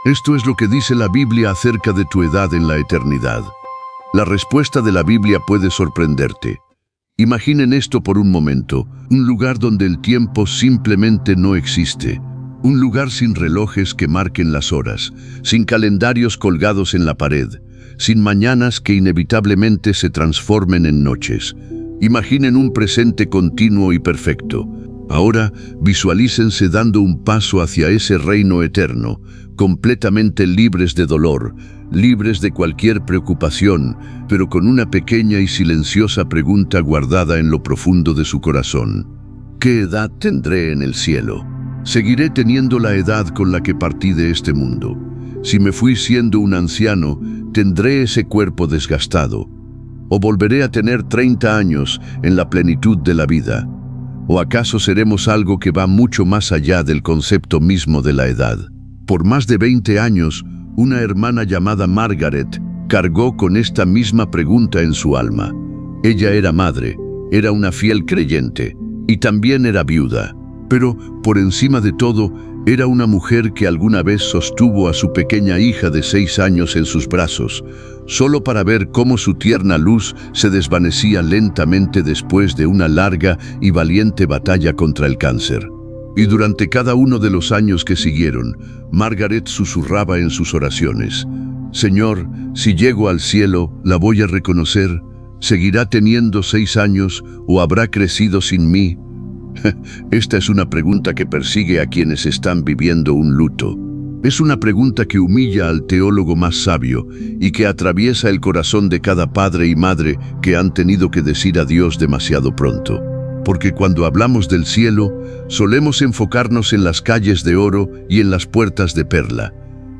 Esto es lo que dice la Biblia acerca de tu edad en la eternidad. La respuesta de la Biblia puede sorprenderte. Imaginen esto por un momento, un lugar donde el tiempo simplemente no existe. Un lugar sin relojes que marquen las horas, sin calendarios colgados en la pared, sin mañanas que inevitablemente se transformen en noches. Imaginen un presente continuo y perfecto. Ahora visualícense dando un paso hacia ese reino eterno, completamente libres de dolor, libres de cualquier preocupación, pero con una pequeña y silenciosa pregunta guardada en lo profundo de su corazón. ¿Qué edad tendré en el cielo? ¿Seguiré teniendo la edad con la que partí de este mundo? Si me fui siendo un anciano, ¿tendré ese cuerpo desgastado? ¿O volveré a tener 30 años en la plenitud de la vida? ¿O acaso seremos algo que va mucho más allá del concepto mismo de la edad? Por más de 20 años, una hermana llamada Margaret cargó con esta misma pregunta en su alma. Ella era madre, era una fiel creyente y también era viuda. Pero, por encima de todo, era una mujer que alguna vez sostuvo a su pequeña hija de 6 años en sus brazos, solo para ver cómo su tierna luz se desvanecía lentamente después de una larga y valiente batalla contra el cáncer. Y durante cada uno de los años que siguieron, Margaret susurraba en sus oraciones: «Señor, si llego al cielo, ¿la voy a reconocer? ¿Seguirá teniendo 6 años o habrá crecido sin mí?» Esta es una pregunta que persigue a quienes están viviendo un luto. Es una pregunta que humilla al teólogo más sabio y que atraviesa el corazón de cada padre y madre que han tenido que decir adiós demasiado pronto. Porque cuando hablamos del cielo, solemos enfocarnos en las calles de oro y en las puertas de perla,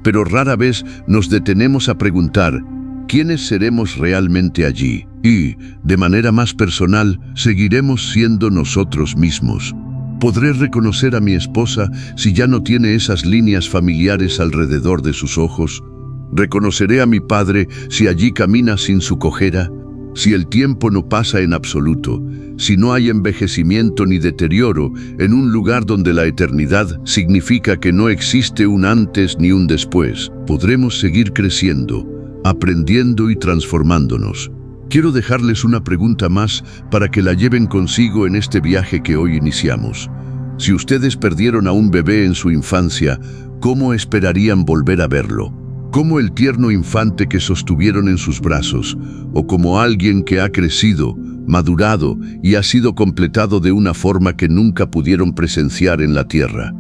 pero rara vez nos detenemos a preguntar: ¿quiénes seremos realmente allí? Y, de manera más personal, ¿seguiremos siendo nosotros mismos? ¿Podré reconocer a mi esposa si ya no tiene esas líneas familiares alrededor de sus ojos? ¿Reconoceré a mi padre si allí camina sin su cojera? Si el tiempo no pasa en absoluto, si no hay envejecimiento ni deterioro en un lugar donde la eternidad significa que no existe un antes ni un después, ¿podremos seguir creciendo, aprendiendo y transformándonos? Quiero dejarles una pregunta más para que la lleven consigo en este viaje que hoy iniciamos. Si ustedes perdieron a un bebé en su infancia, ¿cómo esperarían volver a verlo? ¿Como el tierno infante que sostuvieron en sus brazos, o como alguien que ha crecido, madurado y ha sido completado de una forma que nunca pudieron presenciar en la tierra?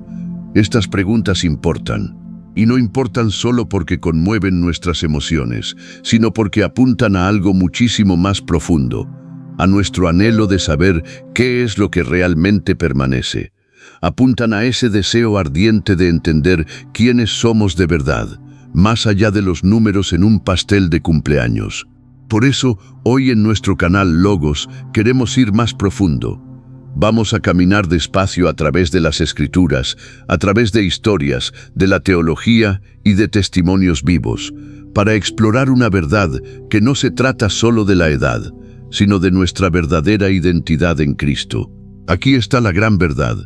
Estas preguntas importan. Y no importan solo porque conmueven nuestras emociones, sino porque apuntan a algo muchísimo más profundo, a nuestro anhelo de saber qué es lo que realmente permanece. Apuntan a ese deseo ardiente de entender quiénes somos de verdad, más allá de los números en un pastel de cumpleaños. Por eso, hoy en nuestro canal Logos queremos ir más profundo. Vamos a caminar despacio a través de las Escrituras, a través de historias, de la teología y de testimonios vivos, para explorar una verdad que no se trata solo de la edad, sino de nuestra verdadera identidad en Cristo. Aquí está la gran verdad.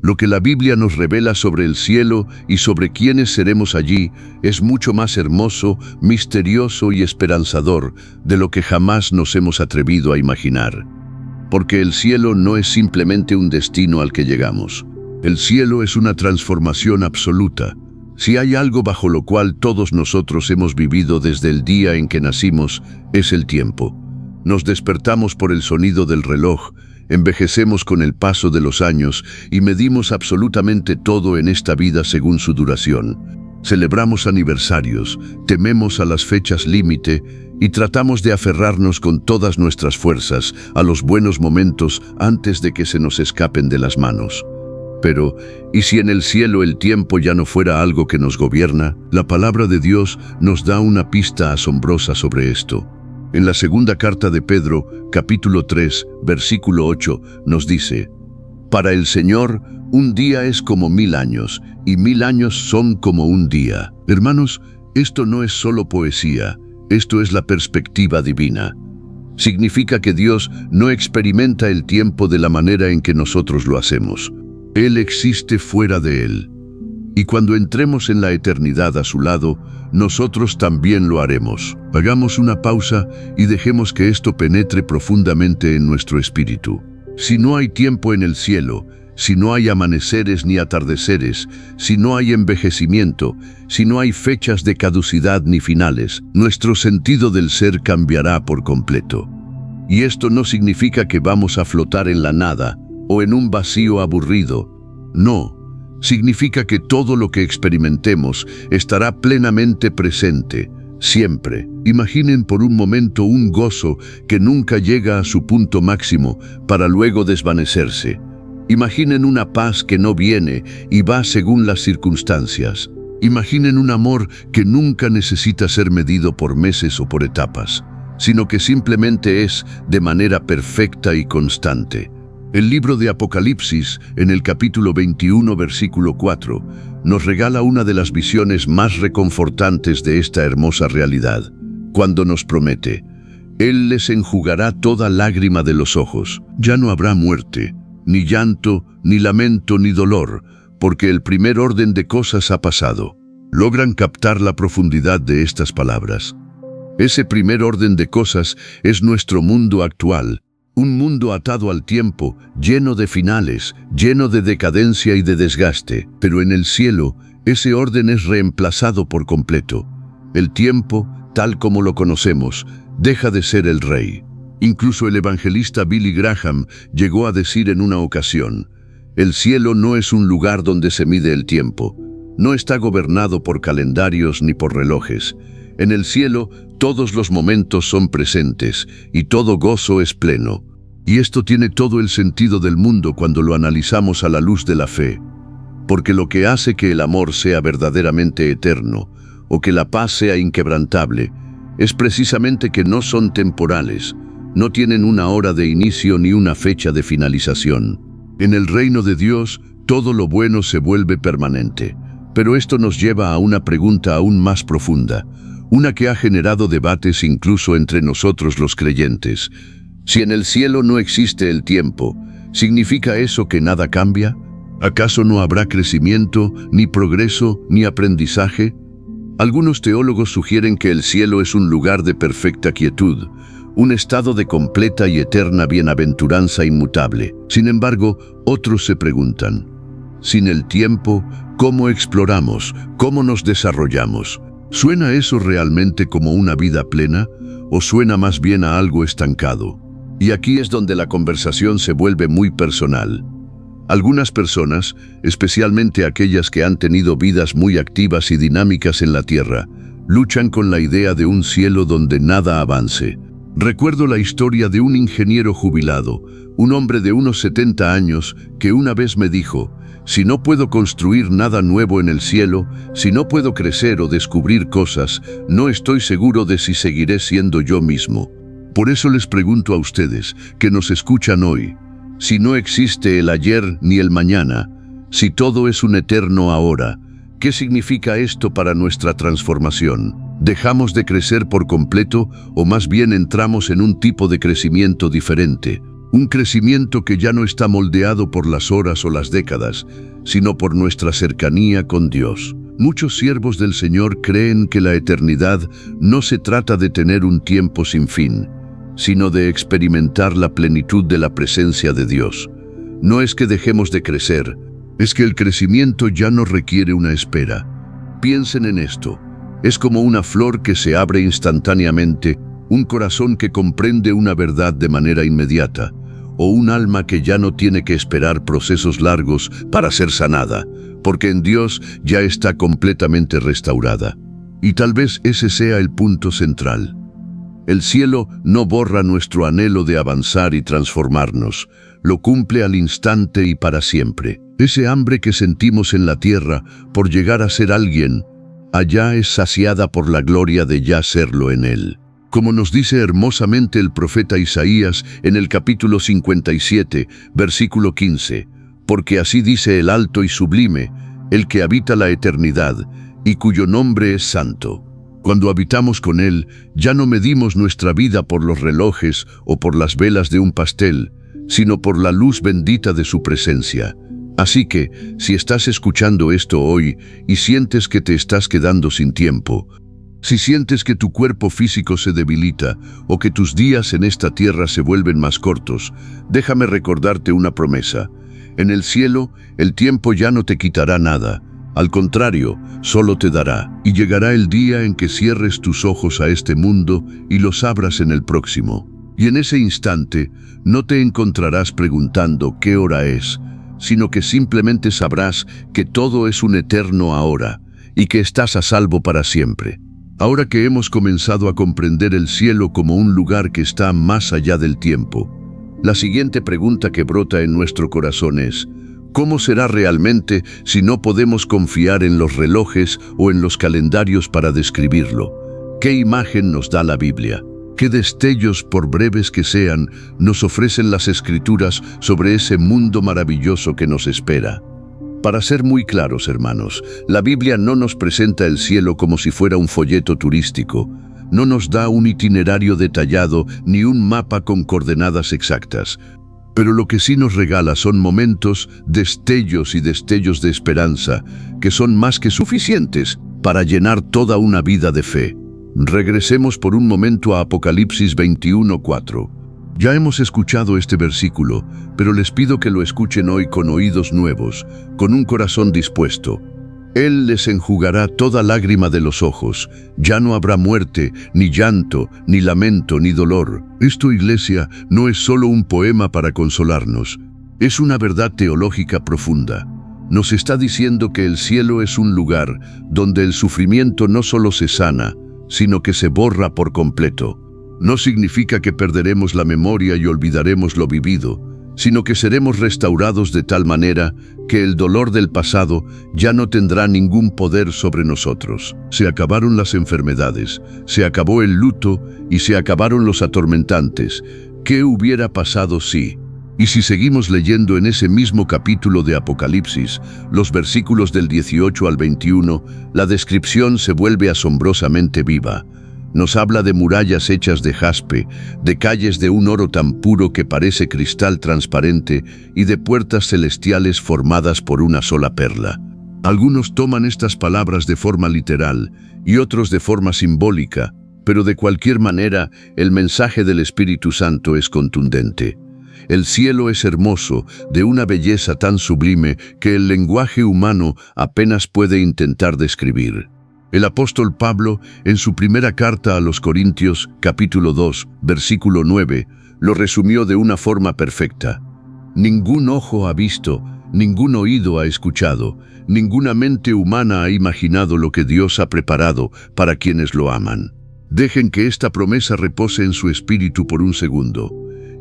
Lo que la Biblia nos revela sobre el cielo y sobre quiénes seremos allí es mucho más hermoso, misterioso y esperanzador de lo que jamás nos hemos atrevido a imaginar. Porque el cielo no es simplemente un destino al que llegamos. El cielo es una transformación absoluta. Si hay algo bajo lo cual todos nosotros hemos vivido desde el día en que nacimos, es el tiempo. Nos despertamos por el sonido del reloj, envejecemos con el paso de los años y medimos absolutamente todo en esta vida según su duración. Celebramos aniversarios, tememos a las fechas límite y tratamos de aferrarnos con todas nuestras fuerzas a los buenos momentos antes de que se nos escapen de las manos. Pero, ¿y si en el cielo el tiempo ya no fuera algo que nos gobierna? La palabra de Dios nos da una pista asombrosa sobre esto. En la segunda carta de Pedro, capítulo 3, versículo 8, nos dice: «Para el Señor, un día es como 1000 años, y 1000 años son como un día». Hermanos, esto no es solo poesía, esto es la perspectiva divina. Significa que Dios no experimenta el tiempo de la manera en que nosotros lo hacemos. Él existe fuera de él. Y cuando entremos en la eternidad a su lado, nosotros también lo haremos. Hagamos una pausa y dejemos que esto penetre profundamente en nuestro espíritu. Si no hay tiempo en el cielo, si no hay amaneceres ni atardeceres, si no hay envejecimiento, si no hay fechas de caducidad ni finales, nuestro sentido del ser cambiará por completo. Y esto no significa que vamos a flotar en la nada o en un vacío aburrido. No, significa que todo lo que experimentemos estará plenamente presente, siempre. Imaginen por un momento un gozo que nunca llega a su punto máximo para luego desvanecerse. Imaginen una paz que no viene y va según las circunstancias. Imaginen un amor que nunca necesita ser medido por meses o por etapas, sino que simplemente es de manera perfecta y constante. El libro de Apocalipsis, en el capítulo 21, versículo 4, nos regala una de las visiones más reconfortantes de esta hermosa realidad, cuando nos promete: Él les enjugará toda lágrima de los ojos. Ya no habrá muerte, ni llanto, ni lamento, ni dolor, porque el primer orden de cosas ha pasado. ¿Logran captar la profundidad de estas palabras? Ese primer orden de cosas es nuestro mundo actual, un mundo atado al tiempo, lleno de finales, lleno de decadencia y de desgaste. Pero en el cielo, ese orden es reemplazado por completo. El tiempo, tal como lo conocemos, deja de ser el rey. Incluso el evangelista Billy Graham llegó a decir en una ocasión: el cielo no es un lugar donde se mide el tiempo. No está gobernado por calendarios ni por relojes. En el cielo, todos los momentos son presentes y todo gozo es pleno. Y esto tiene todo el sentido del mundo cuando lo analizamos a la luz de la fe. Porque lo que hace que el amor sea verdaderamente eterno, o que la paz sea inquebrantable, es precisamente que no son temporales, no tienen una hora de inicio ni una fecha de finalización. En el reino de Dios, todo lo bueno se vuelve permanente. Pero esto nos lleva a una pregunta aún más profunda, una que ha generado debates incluso entre nosotros los creyentes. Si en el cielo no existe el tiempo, ¿significa eso que nada cambia? ¿Acaso no habrá crecimiento, ni progreso, ni aprendizaje? Algunos teólogos sugieren que el cielo es un lugar de perfecta quietud, un estado de completa y eterna bienaventuranza inmutable. Sin embargo, otros se preguntan: sin el tiempo, ¿cómo exploramos? ¿Cómo nos desarrollamos? ¿Suena eso realmente como una vida plena o suena más bien a algo estancado? Y aquí es donde la conversación se vuelve muy personal. Algunas personas, especialmente aquellas que han tenido vidas muy activas y dinámicas en la tierra, luchan con la idea de un cielo donde nada avance. Recuerdo la historia de un ingeniero jubilado, un hombre de unos 70 años, que una vez me dijo: si no puedo construir nada nuevo en el cielo, si no puedo crecer o descubrir cosas, no estoy seguro de si seguiré siendo yo mismo. Por eso les pregunto a ustedes, que nos escuchan hoy, si no existe el ayer ni el mañana, si todo es un eterno ahora, ¿qué significa esto para nuestra transformación? ¿Dejamos de crecer por completo o más bien entramos en un tipo de crecimiento diferente? Un crecimiento que ya no está moldeado por las horas o las décadas, sino por nuestra cercanía con Dios. Muchos siervos del Señor creen que la eternidad no se trata de tener un tiempo sin fin, sino de experimentar la plenitud de la presencia de Dios. No es que dejemos de crecer, es que el crecimiento ya no requiere una espera. Piensen en esto. Es como una flor que se abre instantáneamente, un corazón que comprende una verdad de manera inmediata, o un alma que ya no tiene que esperar procesos largos para ser sanada, porque en Dios ya está completamente restaurada. Y tal vez ese sea el punto central. El cielo no borra nuestro anhelo de avanzar y transformarnos, lo cumple al instante y para siempre. Ese hambre que sentimos en la tierra por llegar a ser alguien, allá es saciada por la gloria de ya serlo en Él. Como nos dice hermosamente el profeta Isaías en el capítulo 57, versículo 15, porque así dice el alto y sublime, el que habita la eternidad, y cuyo nombre es santo. Cuando habitamos con Él, ya no medimos nuestra vida por los relojes o por las velas de un pastel, sino por la luz bendita de su presencia. Así que, si estás escuchando esto hoy y sientes que te estás quedando sin tiempo, si sientes que tu cuerpo físico se debilita o que tus días en esta tierra se vuelven más cortos, déjame recordarte una promesa. En el cielo, el tiempo ya no te quitará nada. Al contrario, solo te dará. Y llegará el día en que cierres tus ojos a este mundo y los abras en el próximo. Y en ese instante, no te encontrarás preguntando qué hora es, sino que simplemente sabrás que todo es un eterno ahora y que estás a salvo para siempre. Ahora que hemos comenzado a comprender el cielo como un lugar que está más allá del tiempo, la siguiente pregunta que brota en nuestro corazón es: ¿cómo será realmente si no podemos confiar en los relojes o en los calendarios para describirlo? ¿Qué imagen nos da la Biblia? ¿Qué destellos, por breves que sean, nos ofrecen las Escrituras sobre ese mundo maravilloso que nos espera? Para ser muy claros, hermanos, la Biblia no nos presenta el cielo como si fuera un folleto turístico. No nos da un itinerario detallado ni un mapa con coordenadas exactas. Pero lo que sí nos regala son momentos, destellos y destellos de esperanza, que son más que suficientes para llenar toda una vida de fe. Regresemos por un momento a Apocalipsis 21:4. Ya hemos escuchado este versículo, pero les pido que lo escuchen hoy con oídos nuevos, con un corazón dispuesto. Él les enjugará toda lágrima de los ojos. Ya no habrá muerte, ni llanto, ni lamento, ni dolor. Esto, iglesia, no es solo un poema para consolarnos. Es una verdad teológica profunda. Nos está diciendo que el cielo es un lugar donde el sufrimiento no solo se sana, sino que se borra por completo. No significa que perderemos la memoria y olvidaremos lo vivido, sino que seremos restaurados de tal manera que el dolor del pasado ya no tendrá ningún poder sobre nosotros. Se acabaron las enfermedades, se acabó el luto y se acabaron los atormentantes. ¿Qué hubiera pasado si? Y si seguimos leyendo en ese mismo capítulo de Apocalipsis, los versículos del 18 al 21, la descripción se vuelve asombrosamente viva. Nos habla de murallas hechas de jaspe, de calles de un oro tan puro que parece cristal transparente y de puertas celestiales formadas por una sola perla. Algunos toman estas palabras de forma literal y otros de forma simbólica, pero de cualquier manera el mensaje del Espíritu Santo es contundente. El cielo es hermoso, de una belleza tan sublime que el lenguaje humano apenas puede intentar describir. El apóstol Pablo, en su primera carta a los Corintios, capítulo 2, versículo 9, lo resumió de una forma perfecta. Ningún ojo ha visto, ningún oído ha escuchado, ninguna mente humana ha imaginado lo que Dios ha preparado para quienes lo aman. Dejen que esta promesa repose en su espíritu por un segundo.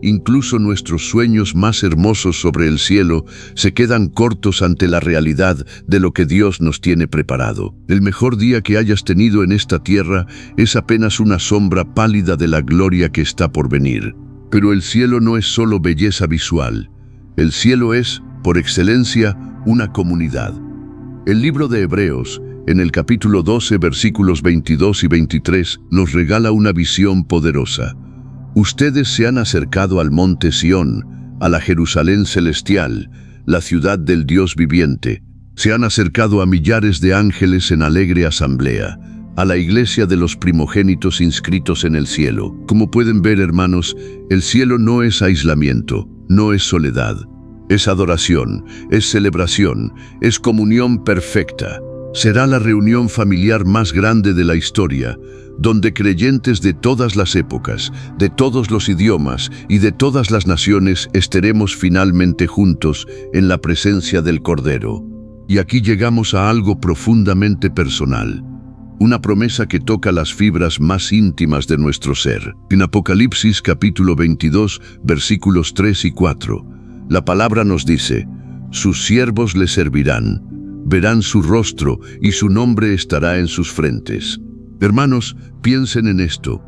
Incluso nuestros sueños más hermosos sobre el cielo se quedan cortos ante la realidad de lo que Dios nos tiene preparado. El mejor día que hayas tenido en esta tierra es apenas una sombra pálida de la gloria que está por venir. Pero el cielo no es solo belleza visual. El cielo es, por excelencia, una comunidad. El libro de Hebreos, en el capítulo 12, versículos 22 y 23, nos regala una visión poderosa. Ustedes se han acercado al monte Sión, a la Jerusalén celestial, la ciudad del Dios viviente. Se han acercado a millares de ángeles en alegre asamblea, a la iglesia de los primogénitos inscritos en el cielo. Como pueden ver, hermanos, el cielo no es aislamiento, no es soledad. Es adoración, es celebración, es comunión perfecta. Será la reunión familiar más grande de la historia, donde creyentes de todas las épocas, de todos los idiomas y de todas las naciones estaremos finalmente juntos en la presencia del Cordero. Y aquí llegamos a algo profundamente personal, una promesa que toca las fibras más íntimas de nuestro ser. En Apocalipsis capítulo 22, versículos 3 y 4, la palabra nos dice: sus siervos le servirán, verán su rostro y su nombre estará en sus frentes. Hermanos, piensen en esto.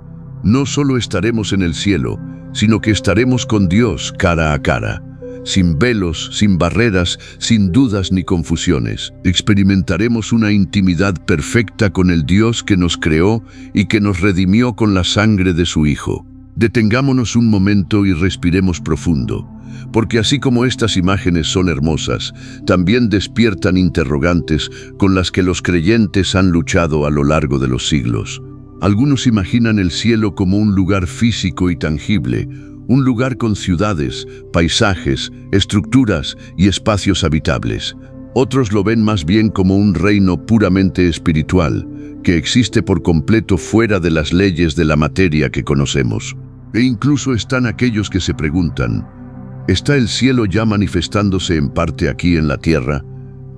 No solo estaremos en el cielo, sino que estaremos con Dios cara a cara, sin velos, sin barreras, sin dudas ni confusiones. Experimentaremos una intimidad perfecta con el Dios que nos creó y que nos redimió con la sangre de su Hijo. Detengámonos un momento y respiremos profundo. porque así como estas imágenes son hermosas, también despiertan interrogantes con las que los creyentes han luchado a lo largo de los siglos. Algunos imaginan el cielo como un lugar físico y tangible, un lugar con ciudades, paisajes, estructuras y espacios habitables. Otros lo ven más bien como un reino puramente espiritual, que existe por completo fuera de las leyes de la materia que conocemos. E incluso están aquellos que se preguntan, ¿está el cielo ya manifestándose en parte aquí en la tierra?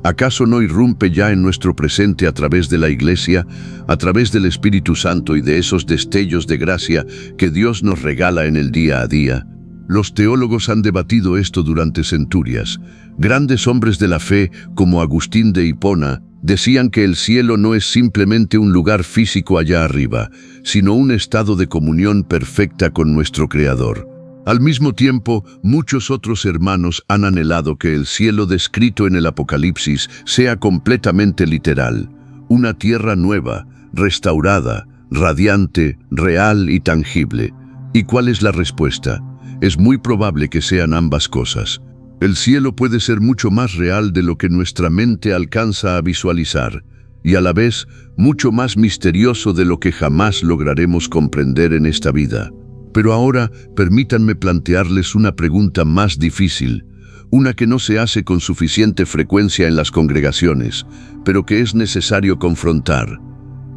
¿Acaso no irrumpe ya en nuestro presente a través de la Iglesia, a través del Espíritu Santo y de esos destellos de gracia que Dios nos regala en el día a día? Los teólogos han debatido esto durante centurias. Grandes hombres de la fe, como Agustín de Hipona, decían que el cielo no es simplemente un lugar físico allá arriba, sino un estado de comunión perfecta con nuestro Creador. Al mismo tiempo, muchos otros hermanos han anhelado que el cielo descrito en el Apocalipsis sea completamente literal, una tierra nueva, restaurada, radiante, real y tangible. ¿Y cuál es la respuesta? Es muy probable que sean ambas cosas. El cielo puede ser mucho más real de lo que nuestra mente alcanza a visualizar, y a la vez mucho más misterioso de lo que jamás lograremos comprender en esta vida. Pero ahora permítanme plantearles una pregunta más difícil, una que no se hace con suficiente frecuencia en las congregaciones, pero que es necesario confrontar.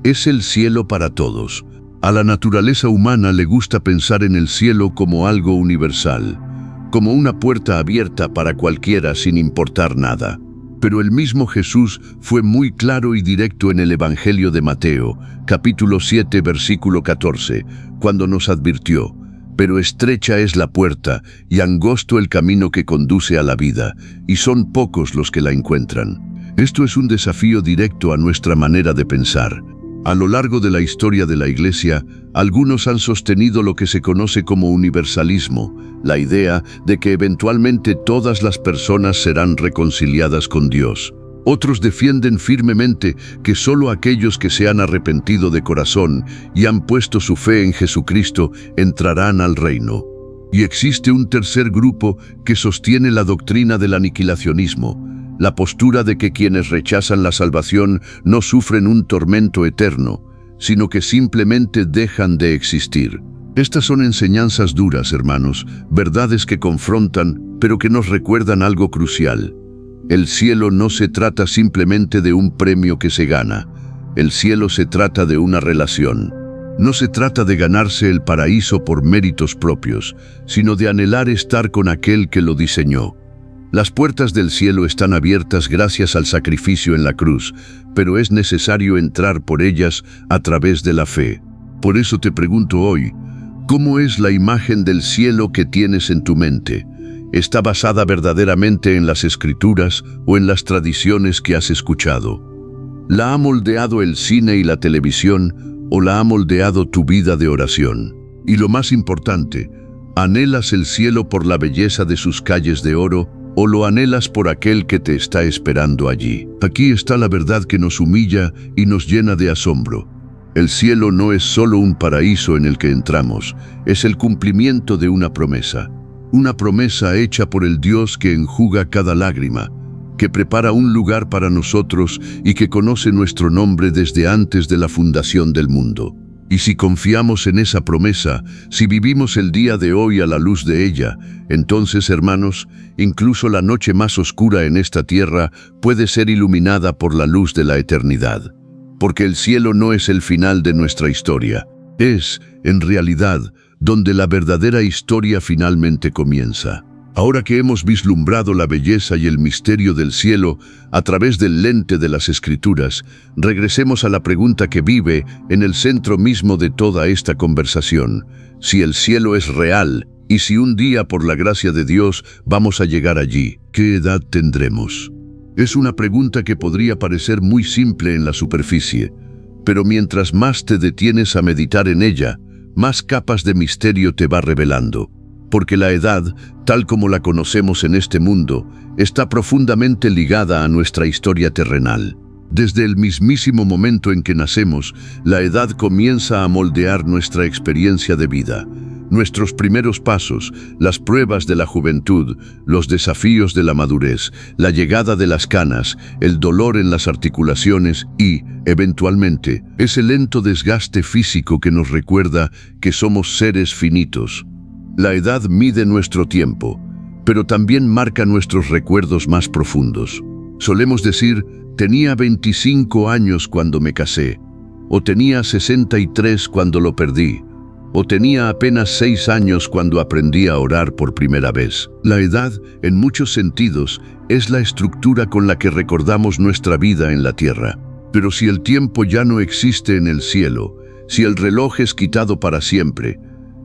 ¿Es el cielo para todos? A la naturaleza humana le gusta pensar en el cielo como algo universal, como una puerta abierta para cualquiera sin importar nada. Pero el mismo Jesús fue muy claro y directo en el Evangelio de Mateo, capítulo 7, versículo 14, cuando nos advirtió, «Pero estrecha es la puerta y angosto el camino que conduce a la vida, y son pocos los que la encuentran». Esto es un desafío directo a nuestra manera de pensar. A lo largo de la historia de la Iglesia, algunos han sostenido lo que se conoce como universalismo, la idea de que eventualmente todas las personas serán reconciliadas con Dios. Otros defienden firmemente que solo aquellos que se han arrepentido de corazón y han puesto su fe en Jesucristo entrarán al reino. Y existe un tercer grupo que sostiene la doctrina del aniquilacionismo, la postura de que quienes rechazan la salvación no sufren un tormento eterno, sino que simplemente dejan de existir. Estas son enseñanzas duras, hermanos, verdades que confrontan, pero que nos recuerdan algo crucial. El cielo no se trata simplemente de un premio que se gana. El cielo se trata de una relación. No se trata de ganarse el paraíso por méritos propios, sino de anhelar estar con aquel que lo diseñó. Las puertas del cielo están abiertas gracias al sacrificio en la cruz, pero es necesario entrar por ellas a través de la fe. Por eso te pregunto hoy, ¿cómo es la imagen del cielo que tienes en tu mente? ¿Está basada verdaderamente en las Escrituras o en las tradiciones que has escuchado? ¿La ha moldeado el cine y la televisión o la ha moldeado tu vida de oración? Y lo más importante, ¿anhelas el cielo por la belleza de sus calles de oro o lo anhelas por aquel que te está esperando allí? Aquí está la verdad que nos humilla y nos llena de asombro. El cielo no es solo un paraíso en el que entramos, es el cumplimiento de una promesa hecha por el Dios que enjuga cada lágrima, que prepara un lugar para nosotros y que conoce nuestro nombre desde antes de la fundación del mundo. Y si confiamos en esa promesa, si vivimos el día de hoy a la luz de ella, entonces, hermanos, incluso la noche más oscura en esta tierra puede ser iluminada por la luz de la eternidad. Porque el cielo no es el final de nuestra historia. Es, en realidad, donde la verdadera historia finalmente comienza. Ahora que hemos vislumbrado la belleza y el misterio del cielo a través del lente de las Escrituras, regresemos a la pregunta que vive en el centro mismo de toda esta conversación. Si el cielo es real y si un día, por la gracia de Dios, vamos a llegar allí, ¿qué edad tendremos? Es una pregunta que podría parecer muy simple en la superficie, pero mientras más te detienes a meditar en ella, más capas de misterio te va revelando. Porque la edad, tal como la conocemos en este mundo, está profundamente ligada a nuestra historia terrenal. Desde el mismísimo momento en que nacemos, la edad comienza a moldear nuestra experiencia de vida. Nuestros primeros pasos, las pruebas de la juventud, los desafíos de la madurez, la llegada de las canas, el dolor en las articulaciones y, eventualmente, ese lento desgaste físico que nos recuerda que somos seres finitos. La edad mide nuestro tiempo, pero también marca nuestros recuerdos más profundos. Solemos decir, tenía 25 años cuando me casé, o tenía 63 cuando lo perdí, o tenía apenas 6 años cuando aprendí a orar por primera vez. La edad, en muchos sentidos, es la estructura con la que recordamos nuestra vida en la tierra. Pero si el tiempo ya no existe en el cielo, si el reloj es quitado para siempre,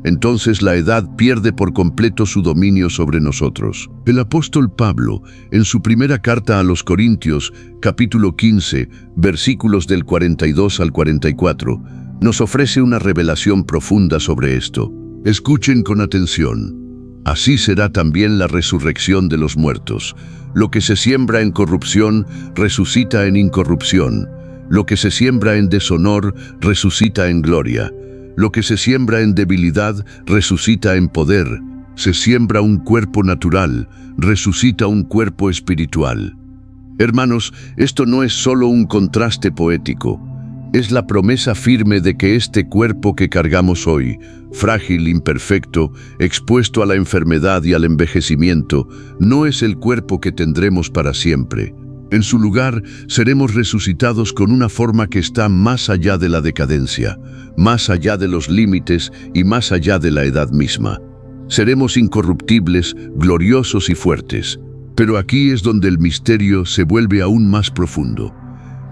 entonces la edad pierde por completo su dominio sobre nosotros. El apóstol Pablo, en su primera carta a los Corintios, capítulo 15, versículos del 42 al 44, nos ofrece una revelación profunda sobre esto. Escuchen con atención. Así será también la resurrección de los muertos. Lo que se siembra en corrupción, resucita en incorrupción. Lo que se siembra en deshonor, resucita en gloria. Lo que se siembra en debilidad, resucita en poder. Se siembra un cuerpo natural, resucita un cuerpo espiritual. Hermanos, esto no es solo un contraste poético. Es la promesa firme de que este cuerpo que cargamos hoy, frágil, imperfecto, expuesto a la enfermedad y al envejecimiento, no es el cuerpo que tendremos para siempre. En su lugar, seremos resucitados con una forma que está más allá de la decadencia, más allá de los límites y más allá de la edad misma. Seremos incorruptibles, gloriosos y fuertes. Pero aquí es donde el misterio se vuelve aún más profundo.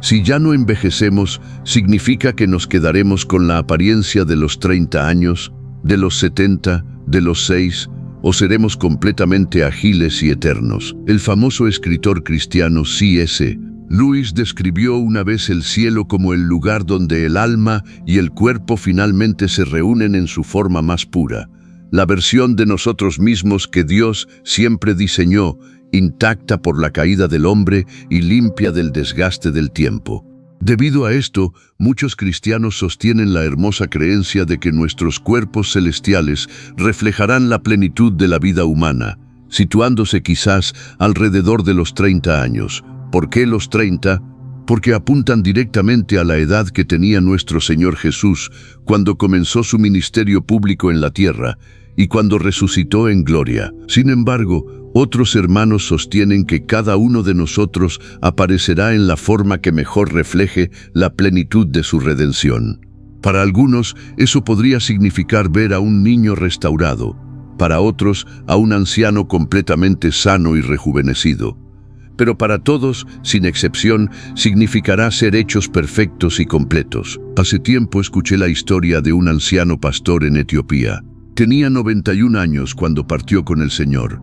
Si ya no envejecemos, ¿significa que nos quedaremos con la apariencia de los 30 años, de los 70, de los 6, o seremos completamente ágiles y eternos? El famoso escritor cristiano C.S. Lewis describió una vez el cielo como el lugar donde el alma y el cuerpo finalmente se reúnen en su forma más pura, la versión de nosotros mismos que Dios siempre diseñó, intacta por la caída del hombre y limpia del desgaste del tiempo. Debido a esto, muchos cristianos sostienen la hermosa creencia de que nuestros cuerpos celestiales reflejarán la plenitud de la vida humana, situándose quizás alrededor de los 30 años. ¿Por qué los 30? Porque apuntan directamente a la edad que tenía nuestro Señor Jesús cuando comenzó su ministerio público en la tierra y cuando resucitó en gloria. Sin embargo, otros hermanos sostienen que cada uno de nosotros aparecerá en la forma que mejor refleje la plenitud de su redención. Para algunos, eso podría significar ver a un niño restaurado, para otros, a un anciano completamente sano y rejuvenecido. Pero para todos, sin excepción, significará ser hechos perfectos y completos. Hace tiempo escuché la historia de un anciano pastor en Etiopía. Tenía 91 años cuando partió con el Señor.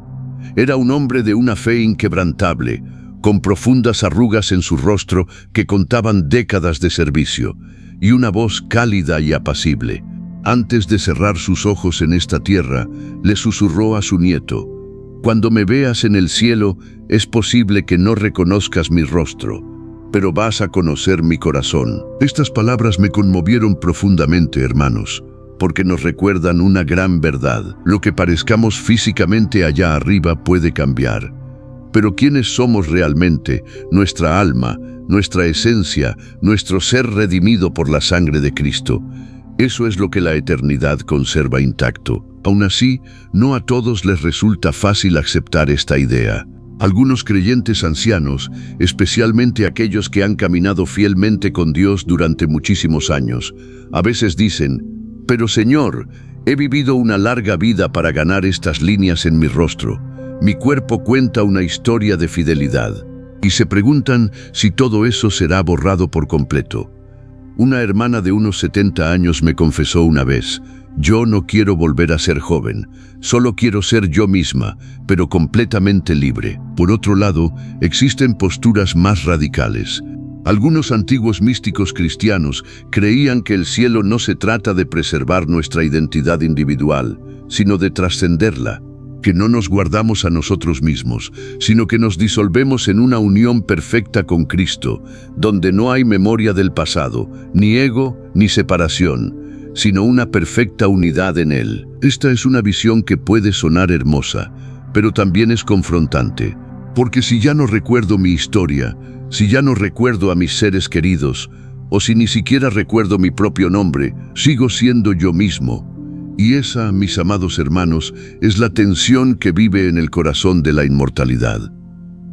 Era un hombre de una fe inquebrantable, con profundas arrugas en su rostro que contaban décadas de servicio, y una voz cálida y apacible. Antes de cerrar sus ojos en esta tierra, le susurró a su nieto: «Cuando me veas en el cielo, es posible que no reconozcas mi rostro, pero vas a conocer mi corazón». Estas palabras me conmovieron profundamente, hermanos, porque nos recuerdan una gran verdad. Lo que parezcamos físicamente allá arriba puede cambiar. Pero ¿quiénes somos realmente? Nuestra alma, nuestra esencia, nuestro ser redimido por la sangre de Cristo. Eso es lo que la eternidad conserva intacto. Aún así, no a todos les resulta fácil aceptar esta idea. Algunos creyentes ancianos, especialmente aquellos que han caminado fielmente con Dios durante muchísimos años, a veces dicen: «Pero Señor, he vivido una larga vida para ganar estas líneas en mi rostro. Mi cuerpo cuenta una historia de fidelidad». Y se preguntan si todo eso será borrado por completo. Una hermana de unos 70 años me confesó una vez: «Yo no quiero volver a ser joven, solo quiero ser yo misma, pero completamente libre». Por otro lado, existen posturas más radicales. Algunos antiguos místicos cristianos creían que el cielo no se trata de preservar nuestra identidad individual, sino de trascenderla, que no nos guardamos a nosotros mismos, sino que nos disolvemos en una unión perfecta con Cristo, donde no hay memoria del pasado, ni ego, ni separación. sino una perfecta unidad en Él. Esta es una visión que puede sonar hermosa, pero también es confrontante. Porque si ya no recuerdo mi historia, si ya no recuerdo a mis seres queridos, o si ni siquiera recuerdo mi propio nombre, sigo siendo yo mismo. Y esa, mis amados hermanos, es la tensión que vive en el corazón de la inmortalidad.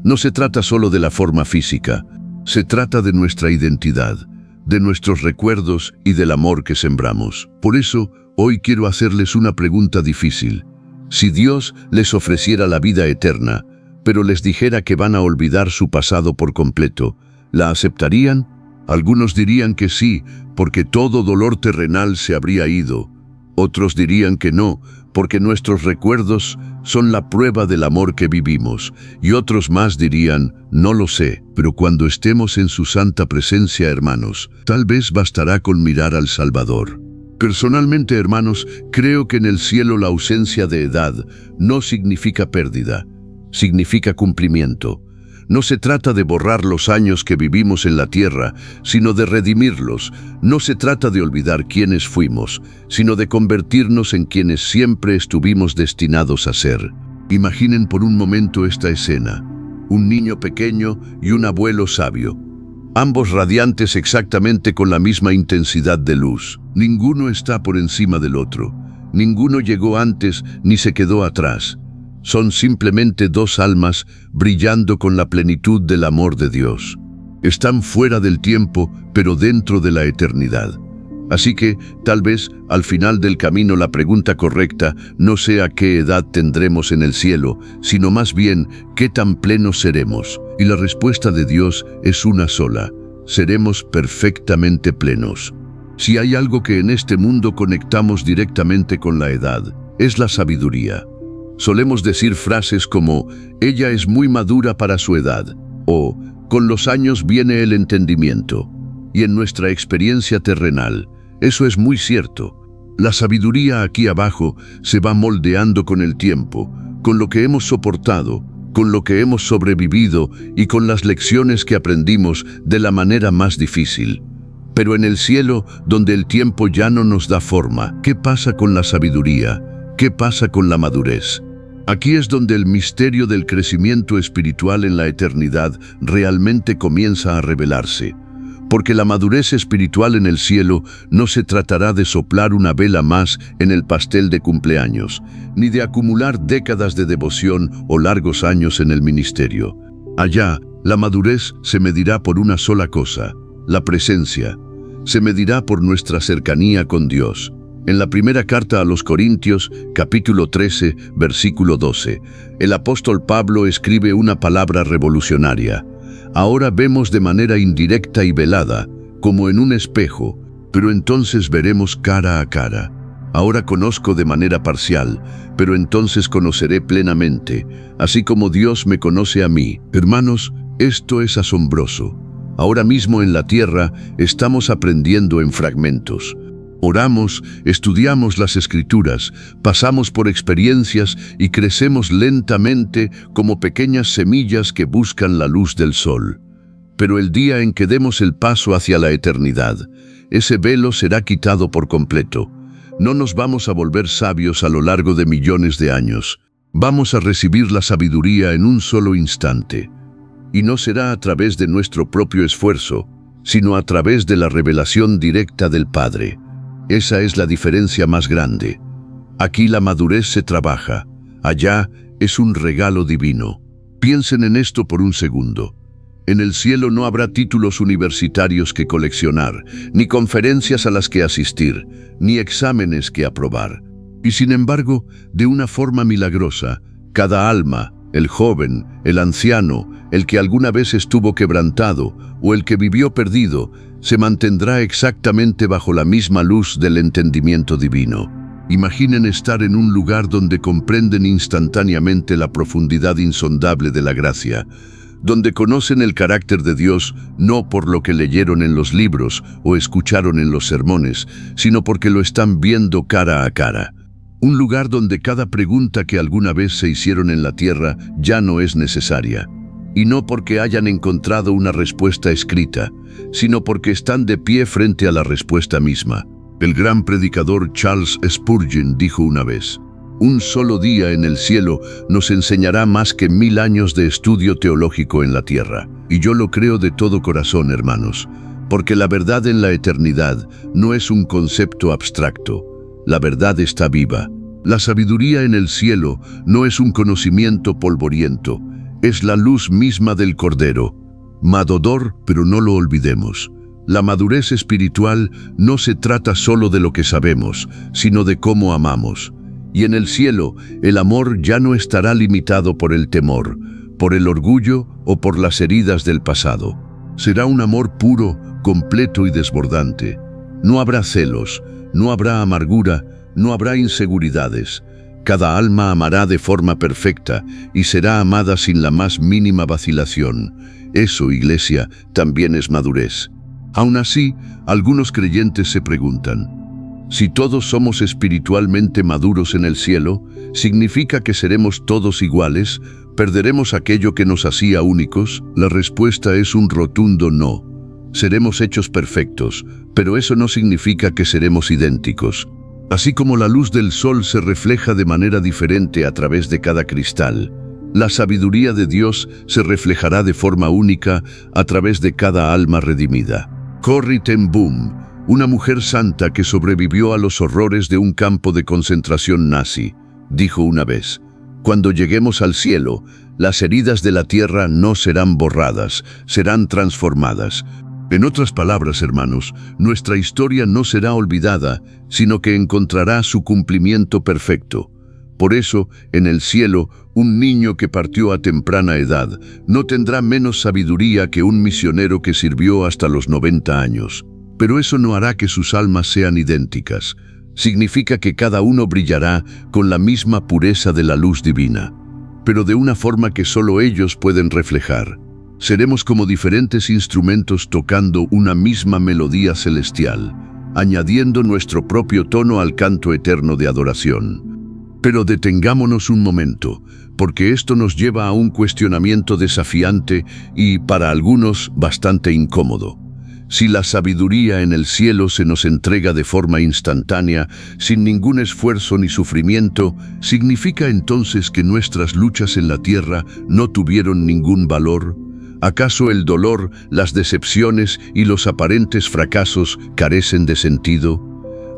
No se trata solo de la forma física, se trata de nuestra identidad, de nuestros recuerdos y del amor que sembramos. Por eso, hoy quiero hacerles una pregunta difícil. Si Dios les ofreciera la vida eterna, pero les dijera que van a olvidar su pasado por completo, ¿la aceptarían? Algunos dirían que sí, porque todo dolor terrenal se habría ido. Otros dirían que no, porque nuestros recuerdos son la prueba del amor que vivimos. Y otros más dirían, no lo sé, pero cuando estemos en su santa presencia, hermanos, tal vez bastará con mirar al Salvador. Personalmente, hermanos, creo que en el cielo la ausencia de edad no significa pérdida, significa cumplimiento. No se trata de borrar los años que vivimos en la tierra, sino de redimirlos. No se trata de olvidar quiénes fuimos, sino de convertirnos en quienes siempre estuvimos destinados a ser. Imaginen por un momento esta escena: un niño pequeño y un abuelo sabio, ambos radiantes exactamente con la misma intensidad de luz. Ninguno está por encima del otro, ninguno llegó antes ni se quedó atrás. Son simplemente dos almas brillando con la plenitud del amor de Dios. Están fuera del tiempo, pero dentro de la eternidad. Así que, tal vez, al final del camino la pregunta correcta no sea qué edad tendremos en el cielo, sino más bien qué tan plenos seremos. Y la respuesta de Dios es una sola: seremos perfectamente plenos. Si hay algo que en este mundo conectamos directamente con la edad, es la sabiduría. Solemos decir frases como, ella es muy madura para su edad, o con los años viene el entendimiento. Y en nuestra experiencia terrenal, eso es muy cierto. La sabiduría aquí abajo se va moldeando con el tiempo, con lo que hemos soportado, con lo que hemos sobrevivido y con las lecciones que aprendimos de la manera más difícil. Pero en el cielo, donde el tiempo ya no nos da forma, ¿qué pasa con la sabiduría? ¿Qué pasa con la madurez? Aquí es donde el misterio del crecimiento espiritual en la eternidad realmente comienza a revelarse. Porque la madurez espiritual en el cielo no se tratará de soplar una vela más en el pastel de cumpleaños, ni de acumular décadas de devoción o largos años en el ministerio. Allá, la madurez se medirá por una sola cosa: la presencia. Se medirá por nuestra cercanía con Dios. En la primera carta a los Corintios, capítulo 13, versículo 12, el apóstol Pablo escribe una palabra revolucionaria. Ahora vemos de manera indirecta y velada, como en un espejo, pero entonces veremos cara a cara. Ahora conozco de manera parcial, pero entonces conoceré plenamente, así como Dios me conoce a mí. Hermanos, esto es asombroso. Ahora mismo en la tierra estamos aprendiendo en fragmentos. Oramos, estudiamos las Escrituras, pasamos por experiencias y crecemos lentamente como pequeñas semillas que buscan la luz del sol. Pero el día en que demos el paso hacia la eternidad, ese velo será quitado por completo. No nos vamos a volver sabios a lo largo de millones de años. Vamos a recibir la sabiduría en un solo instante. Y no será a través de nuestro propio esfuerzo, sino a través de la revelación directa del Padre. Esa es la diferencia más grande. Aquí la madurez se trabaja, allá es un regalo divino. Piensen en esto por un segundo. En el cielo no habrá títulos universitarios que coleccionar, ni conferencias a las que asistir, ni exámenes que aprobar. Y sin embargo, de una forma milagrosa, cada alma, el joven, el anciano, el que alguna vez estuvo quebrantado o el que vivió perdido, se mantendrá exactamente bajo la misma luz del entendimiento divino. Imaginen estar en un lugar donde comprenden instantáneamente la profundidad insondable de la gracia, donde conocen el carácter de Dios no por lo que leyeron en los libros o escucharon en los sermones, sino porque lo están viendo cara a cara. Un lugar donde cada pregunta que alguna vez se hicieron en la tierra ya no es necesaria. Y no porque hayan encontrado una respuesta escrita, sino porque están de pie frente a la respuesta misma. El gran predicador Charles Spurgeon dijo una vez: un solo día en el cielo nos enseñará más que 1000 años de estudio teológico en la tierra. Y yo lo creo de todo corazón, hermanos, porque la verdad en la eternidad no es un concepto abstracto. La verdad está viva. La sabiduría en el cielo no es un conocimiento polvoriento, es la luz misma del Cordero. Madodor, pero no lo olvidemos. La madurez espiritual no se trata solo de lo que sabemos, sino de cómo amamos. Y en el cielo, el amor ya no estará limitado por el temor, por el orgullo o por las heridas del pasado. Será un amor puro, completo y desbordante. No habrá celos, no habrá amargura, no habrá inseguridades. Cada alma amará de forma perfecta y será amada sin la más mínima vacilación. Eso, iglesia, también es madurez. Aún así, algunos creyentes se preguntan: si todos somos espiritualmente maduros en el cielo, ¿significa que seremos todos iguales? ¿Perderemos aquello que nos hacía únicos? La respuesta es un rotundo no. Seremos hechos perfectos, pero eso no significa que seremos idénticos. Así como la luz del sol se refleja de manera diferente a través de cada cristal, la sabiduría de Dios se reflejará de forma única a través de cada alma redimida. Corrie ten Boom, una mujer santa que sobrevivió a los horrores de un campo de concentración nazi, dijo una vez: cuando lleguemos al cielo, las heridas de la tierra no serán borradas, serán transformadas. En otras palabras, hermanos, nuestra historia no será olvidada, sino que encontrará su cumplimiento perfecto. Por eso, en el cielo, un niño que partió a temprana edad no tendrá menos sabiduría que un misionero que sirvió hasta los 90 años. Pero eso no hará que sus almas sean idénticas. Significa que cada uno brillará con la misma pureza de la luz divina, pero de una forma que solo ellos pueden reflejar. Seremos como diferentes instrumentos tocando una misma melodía celestial, añadiendo nuestro propio tono al canto eterno de adoración. Pero detengámonos un momento, porque esto nos lleva a un cuestionamiento desafiante y, para algunos, bastante incómodo. Si la sabiduría en el cielo se nos entrega de forma instantánea, sin ningún esfuerzo ni sufrimiento, ¿significa entonces que nuestras luchas en la tierra no tuvieron ningún valor? ¿Acaso el dolor, las decepciones y los aparentes fracasos carecen de sentido?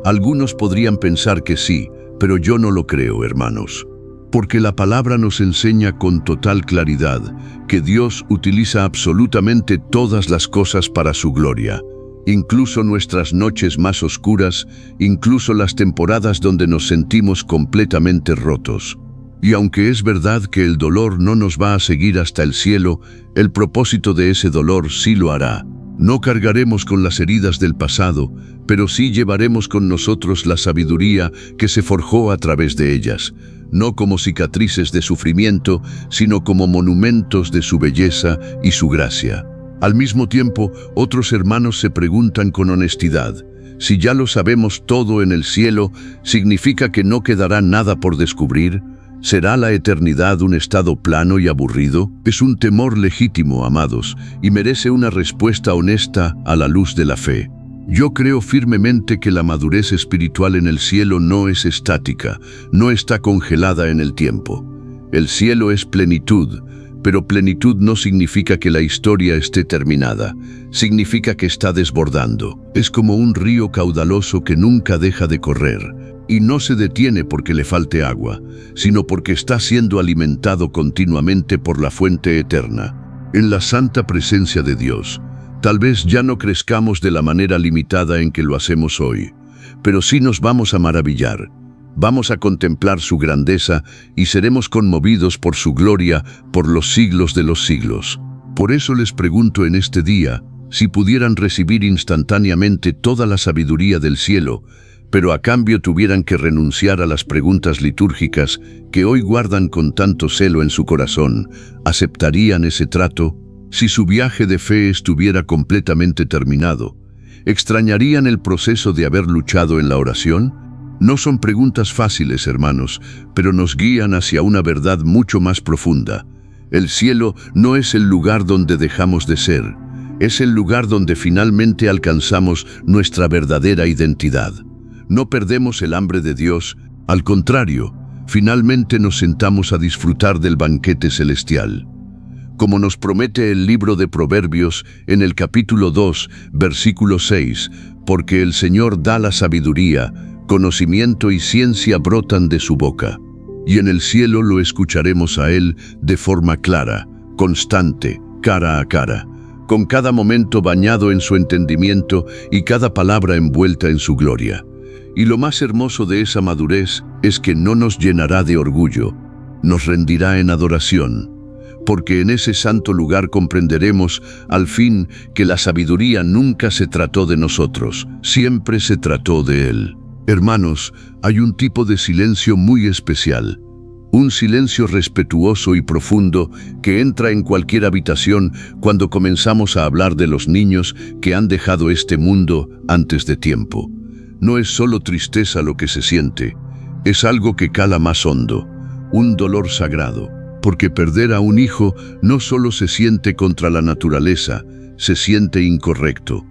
Algunos podrían pensar que sí, pero yo no lo creo, hermanos. Porque la palabra nos enseña con total claridad que Dios utiliza absolutamente todas las cosas para su gloria, incluso nuestras noches más oscuras, incluso las temporadas donde nos sentimos completamente rotos. Y aunque es verdad que el dolor no nos va a seguir hasta el cielo, el propósito de ese dolor sí lo hará. No cargaremos con las heridas del pasado, pero sí llevaremos con nosotros la sabiduría que se forjó a través de ellas, no como cicatrices de sufrimiento, sino como monumentos de su belleza y su gracia. Al mismo tiempo, otros hermanos se preguntan con honestidad: si ya lo sabemos todo en el cielo, ¿significa que no quedará nada por descubrir? ¿Será la eternidad un estado plano y aburrido? Es un temor legítimo, amados, y merece una respuesta honesta a la luz de la fe. Yo creo firmemente que la madurez espiritual en el cielo no es estática, no está congelada en el tiempo. El cielo es plenitud, pero plenitud no significa que la historia esté terminada, significa que está desbordando. Es como un río caudaloso que nunca deja de correr, y no se detiene porque le falte agua, sino porque está siendo alimentado continuamente por la fuente eterna. En la santa presencia de Dios, tal vez ya no crezcamos de la manera limitada en que lo hacemos hoy, pero sí nos vamos a maravillar. Vamos a contemplar su grandeza y seremos conmovidos por su gloria por los siglos de los siglos. Por eso les pregunto en este día, si pudieran recibir instantáneamente toda la sabiduría del cielo, pero a cambio tuvieran que renunciar a las preguntas litúrgicas que hoy guardan con tanto celo en su corazón, ¿aceptarían ese trato? Si su viaje de fe estuviera completamente terminado, ¿extrañarían el proceso de haber luchado en la oración? No son preguntas fáciles, hermanos, pero nos guían hacia una verdad mucho más profunda. El cielo no es el lugar donde dejamos de ser, es el lugar donde finalmente alcanzamos nuestra verdadera identidad. No perdemos el hambre de Dios, al contrario, finalmente nos sentamos a disfrutar del banquete celestial. Como nos promete el libro de Proverbios en el capítulo 2, versículo 6, porque el Señor da la sabiduría, conocimiento y ciencia brotan de su boca. Y en el cielo lo escucharemos a Él de forma clara, constante, cara a cara, con cada momento bañado en su entendimiento y cada palabra envuelta en su gloria. Y lo más hermoso de esa madurez es que no nos llenará de orgullo, nos rendirá en adoración, porque en ese santo lugar comprenderemos al fin que la sabiduría nunca se trató de nosotros, siempre se trató de Él. Hermanos, hay un tipo de silencio muy especial, un silencio respetuoso y profundo que entra en cualquier habitación cuando comenzamos a hablar de los niños que han dejado este mundo antes de tiempo. No es solo tristeza lo que se siente, es algo que cala más hondo, un dolor sagrado, porque perder a un hijo no solo se siente contra la naturaleza, se siente incorrecto.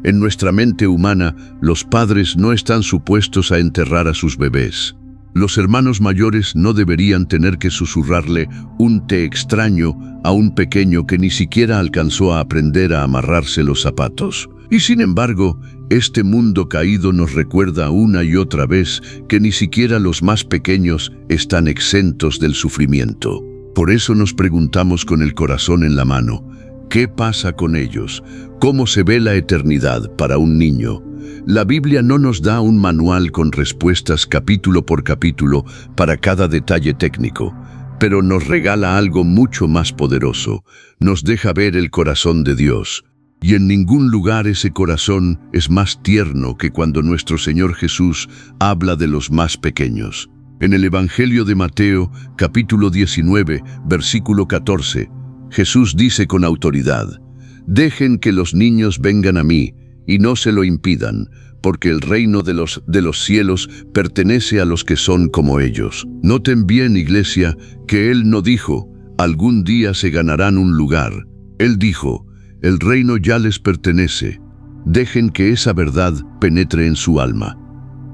En nuestra mente humana, los padres no están supuestos a enterrar a sus bebés. Los hermanos mayores no deberían tener que susurrarle un té extraño a un pequeño que ni siquiera alcanzó a aprender a amarrarse los zapatos. Y sin embargo, este mundo caído nos recuerda una y otra vez que ni siquiera los más pequeños están exentos del sufrimiento. Por eso nos preguntamos con el corazón en la mano, ¿qué pasa con ellos? ¿Cómo se ve la eternidad para un niño? La Biblia no nos da un manual con respuestas capítulo por capítulo para cada detalle técnico, pero nos regala algo mucho más poderoso. Nos deja ver el corazón de Dios. Y en ningún lugar ese corazón es más tierno que cuando nuestro Señor Jesús habla de los más pequeños. En el Evangelio de Mateo, capítulo 19, versículo 14, Jesús dice con autoridad, «Dejen que los niños vengan a mí, y no se lo impidan, porque el reino de los cielos pertenece a los que son como ellos». Noten bien, iglesia, que Él no dijo, «Algún día se ganarán un lugar». Él dijo, «El reino ya les pertenece». Dejen que esa verdad penetre en su alma.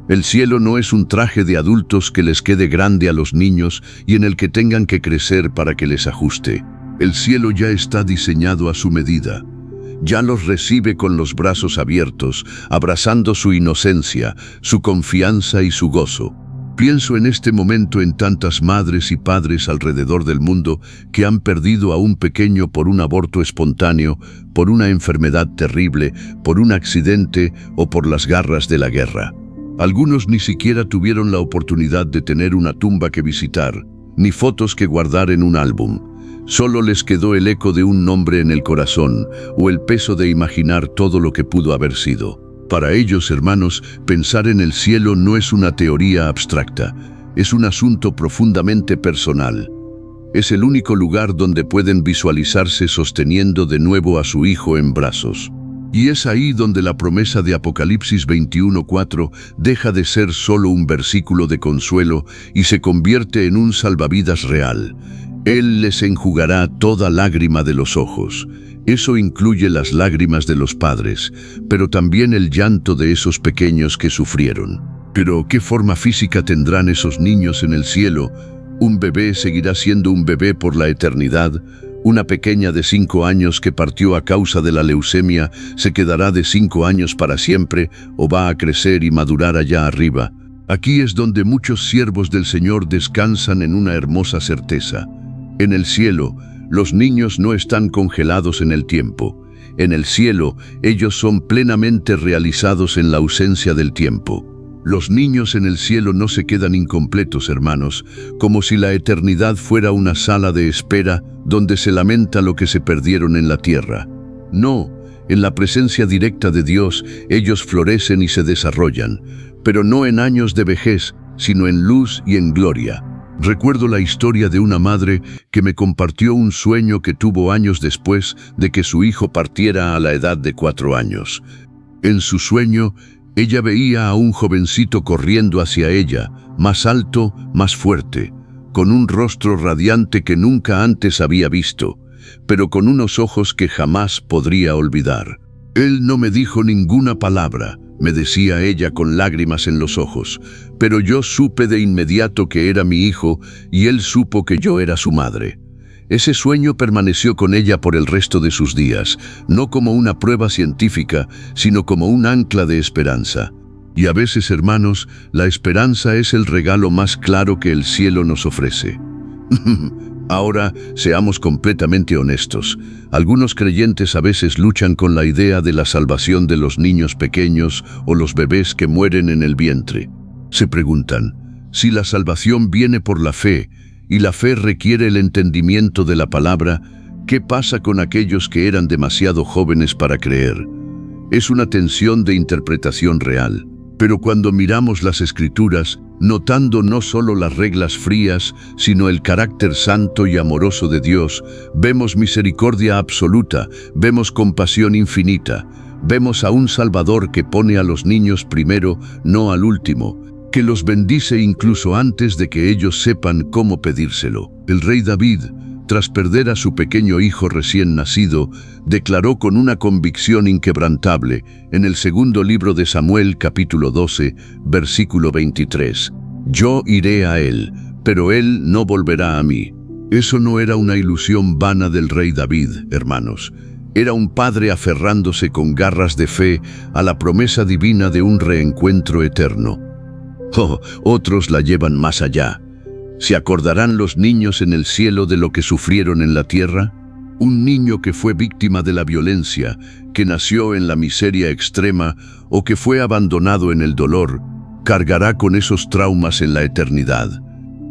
El cielo no es un traje de adultos que les quede grande a los niños y en el que tengan que crecer para que les ajuste. El cielo ya está diseñado a su medida. Ya los recibe con los brazos abiertos, abrazando su inocencia, su confianza y su gozo. Pienso en este momento en tantas madres y padres alrededor del mundo que han perdido a un pequeño por un aborto espontáneo, por una enfermedad terrible, por un accidente o por las garras de la guerra. Algunos ni siquiera tuvieron la oportunidad de tener una tumba que visitar, ni fotos que guardar en un álbum. Solo les quedó el eco de un nombre en el corazón o el peso de imaginar todo lo que pudo haber sido. Para ellos, hermanos, pensar en el cielo no es una teoría abstracta, es un asunto profundamente personal. Es el único lugar donde pueden visualizarse sosteniendo de nuevo a su hijo en brazos. Y es ahí donde la promesa de Apocalipsis 21:4 deja de ser solo un versículo de consuelo y se convierte en un salvavidas real. Él les enjugará toda lágrima de los ojos. Eso incluye las lágrimas de los padres, pero también el llanto de esos pequeños que sufrieron. Pero, ¿qué forma física tendrán esos niños en el cielo? ¿Un bebé seguirá siendo un bebé por la eternidad? ¿Una pequeña de 5 años que partió a causa de la leucemia se quedará de 5 años para siempre o va a crecer y madurar allá arriba? Aquí es donde muchos siervos del Señor descansan en una hermosa certeza. En el cielo, los niños no están congelados en el tiempo. En el cielo, ellos son plenamente realizados en la ausencia del tiempo. Los niños en el cielo no se quedan incompletos, hermanos, como si la eternidad fuera una sala de espera donde se lamenta lo que se perdieron en la tierra. No, en la presencia directa de Dios, ellos florecen y se desarrollan, pero no en años de vejez, sino en luz y en gloria. Recuerdo la historia de una madre que me compartió un sueño que tuvo años después de que su hijo partiera a la edad de 4 años. En su sueño, ella veía a un jovencito corriendo hacia ella, más alto, más fuerte, con un rostro radiante que nunca antes había visto, pero con unos ojos que jamás podría olvidar. Él no me dijo ninguna palabra, me decía ella con lágrimas en los ojos, pero yo supe de inmediato que era mi hijo y él supo que yo era su madre. Ese sueño permaneció con ella por el resto de sus días, no como una prueba científica, sino como un ancla de esperanza. Y a veces, hermanos, la esperanza es el regalo más claro que el cielo nos ofrece. Ahora, seamos completamente honestos. Algunos creyentes a veces luchan con la idea de la salvación de los niños pequeños o los bebés que mueren en el vientre. Se preguntan, si la salvación viene por la fe, y la fe requiere el entendimiento de la palabra, ¿qué pasa con aquellos que eran demasiado jóvenes para creer? Es una tensión de interpretación real. Pero cuando miramos las Escrituras, notando no solo las reglas frías, sino el carácter santo y amoroso de Dios, vemos misericordia absoluta, vemos compasión infinita, vemos a un Salvador que pone a los niños primero, no al último, que los bendice incluso antes de que ellos sepan cómo pedírselo. El rey David, tras perder a su pequeño hijo recién nacido, declaró con una convicción inquebrantable en el segundo libro de Samuel, capítulo 12, versículo 23. «Yo iré a él, pero él no volverá a mí». Eso no era una ilusión vana del rey David, hermanos. Era un padre aferrándose con garras de fe a la promesa divina de un reencuentro eterno. Otros la llevan más allá. ¿Se acordarán los niños en el cielo de lo que sufrieron en la tierra? Un niño que fue víctima de la violencia, que nació en la miseria extrema o que fue abandonado en el dolor, cargará con esos traumas en la eternidad.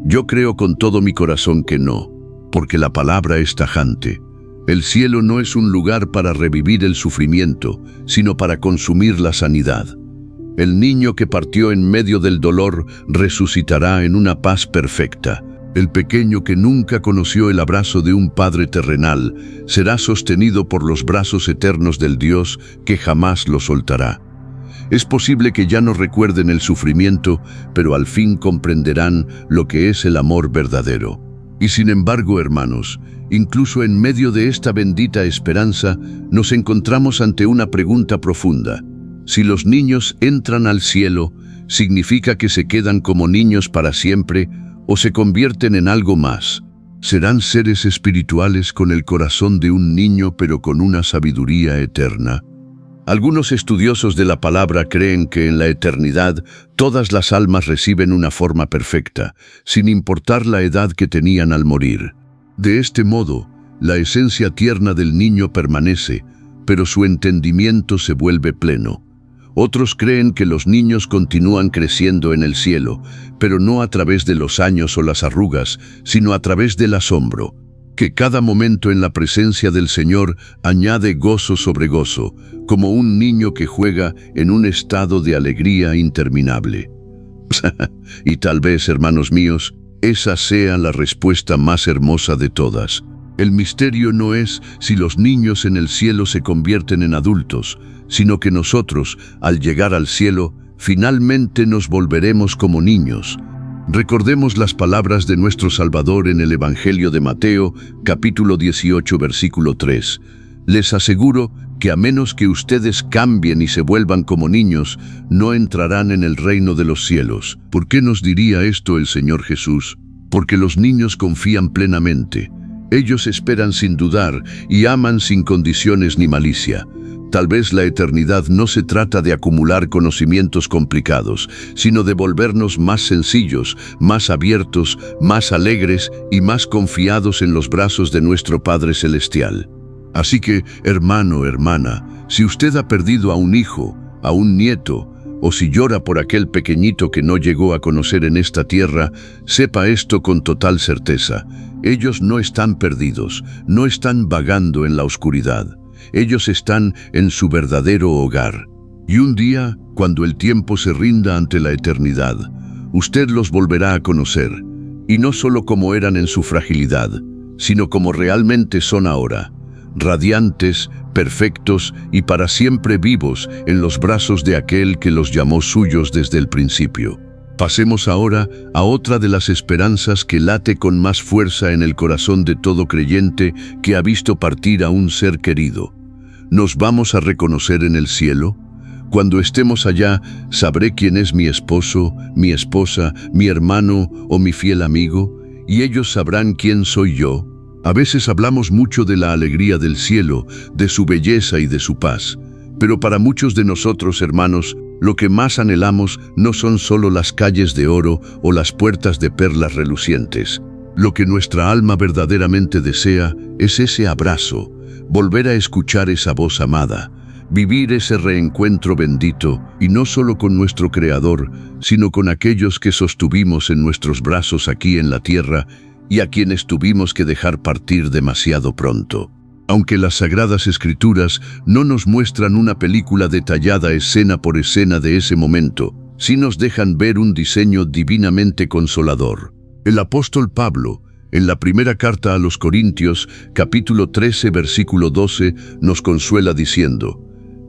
Yo creo con todo mi corazón que no, porque la palabra es tajante. El cielo no es un lugar para revivir el sufrimiento, sino para consumir la sanidad. El niño que partió en medio del dolor resucitará en una paz perfecta. El pequeño que nunca conoció el abrazo de un padre terrenal será sostenido por los brazos eternos del Dios que jamás lo soltará. Es posible que ya no recuerden el sufrimiento, pero al fin comprenderán lo que es el amor verdadero. Y sin embargo, hermanos, incluso en medio de esta bendita esperanza, nos encontramos ante una pregunta profunda. Si los niños entran al cielo, ¿significa que se quedan como niños para siempre o se convierten en algo más? ¿Serán seres espirituales con el corazón de un niño pero con una sabiduría eterna? Algunos estudiosos de la palabra creen que en la eternidad todas las almas reciben una forma perfecta, sin importar la edad que tenían al morir. De este modo, la esencia tierna del niño permanece, pero su entendimiento se vuelve pleno. Otros creen que los niños continúan creciendo en el cielo, pero no a través de los años o las arrugas, sino a través del asombro, que cada momento en la presencia del Señor añade gozo sobre gozo, como un niño que juega en un estado de alegría interminable. Y tal vez, hermanos míos, esa sea la respuesta más hermosa de todas. El misterio no es si los niños en el cielo se convierten en adultos, sino que nosotros, al llegar al cielo, finalmente nos volveremos como niños. Recordemos las palabras de nuestro Salvador en el Evangelio de Mateo, capítulo 18, versículo 3. Les aseguro que a menos que ustedes cambien y se vuelvan como niños, no entrarán en el reino de los cielos. ¿Por qué nos diría esto el Señor Jesús? Porque los niños confían plenamente. Ellos esperan sin dudar y aman sin condiciones ni malicia. Tal vez la eternidad no se trata de acumular conocimientos complicados, sino de volvernos más sencillos, más abiertos, más alegres y más confiados en los brazos de nuestro Padre Celestial. Así que, hermano, hermana, si usted ha perdido a un hijo, a un nieto, o si llora por aquel pequeñito que no llegó a conocer en esta tierra, sepa esto con total certeza. Ellos no están perdidos, no están vagando en la oscuridad. Ellos están en su verdadero hogar. Y un día, cuando el tiempo se rinda ante la eternidad, usted los volverá a conocer, y no solo como eran en su fragilidad, sino como realmente son ahora, radiantes, perfectos y para siempre vivos en los brazos de aquel que los llamó suyos desde el principio. Pasemos ahora a otra de las esperanzas que late con más fuerza en el corazón de todo creyente que ha visto partir a un ser querido. ¿Nos vamos a reconocer en el cielo? Cuando estemos allá, sabré quién es mi esposo, mi esposa, mi hermano o mi fiel amigo, y ellos sabrán quién soy yo. A veces hablamos mucho de la alegría del cielo, de su belleza y de su paz. Pero para muchos de nosotros, hermanos, lo que más anhelamos no son solo las calles de oro o las puertas de perlas relucientes. Lo que nuestra alma verdaderamente desea es ese abrazo, volver a escuchar esa voz amada, vivir ese reencuentro bendito, y no solo con nuestro Creador, sino con aquellos que sostuvimos en nuestros brazos aquí en la tierra y a quienes tuvimos que dejar partir demasiado pronto. Aunque las Sagradas Escrituras no nos muestran una película detallada escena por escena de ese momento, sí nos dejan ver un diseño divinamente consolador. El apóstol Pablo, en la primera carta a los Corintios, capítulo 13, versículo 12, nos consuela diciendo: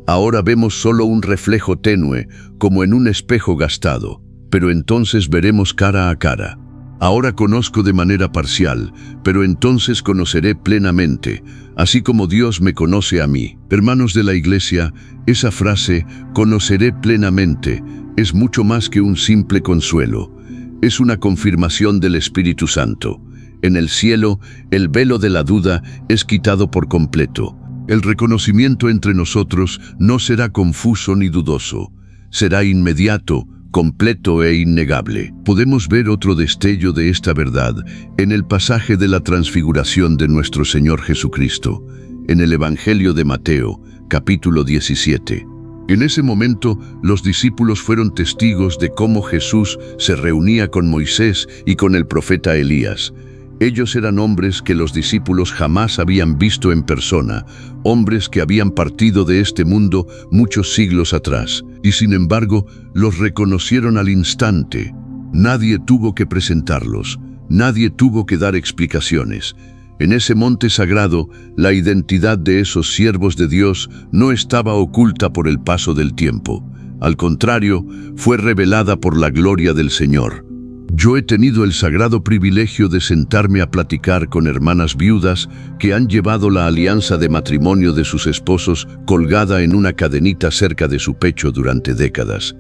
«Ahora vemos solo un reflejo tenue, como en un espejo gastado, pero entonces veremos cara a cara. Ahora conozco de manera parcial, pero entonces conoceré plenamente, así como Dios me conoce a mí». Hermanos de la Iglesia, esa frase, conoceré plenamente, es mucho más que un simple consuelo. Es una confirmación del Espíritu Santo. En el cielo, el velo de la duda es quitado por completo. El reconocimiento entre nosotros no será confuso ni dudoso. Será inmediato, completo e innegable. Podemos ver otro destello de esta verdad en el pasaje de la transfiguración de nuestro Señor Jesucristo, en el Evangelio de Mateo, capítulo 17. En ese momento, los discípulos fueron testigos de cómo Jesús se reunía con Moisés y con el profeta Elías. Ellos eran hombres que los discípulos jamás habían visto en persona, hombres que habían partido de este mundo muchos siglos atrás, y sin embargo los reconocieron al instante. Nadie tuvo que presentarlos, nadie tuvo que dar explicaciones. En ese monte sagrado, la identidad de esos siervos de Dios no estaba oculta por el paso del tiempo. Al contrario, fue revelada por la gloria del Señor. Yo he tenido el sagrado privilegio de sentarme a platicar con hermanas viudas que han llevado la alianza de matrimonio de sus esposos colgada en una cadenita cerca de su pecho durante décadas.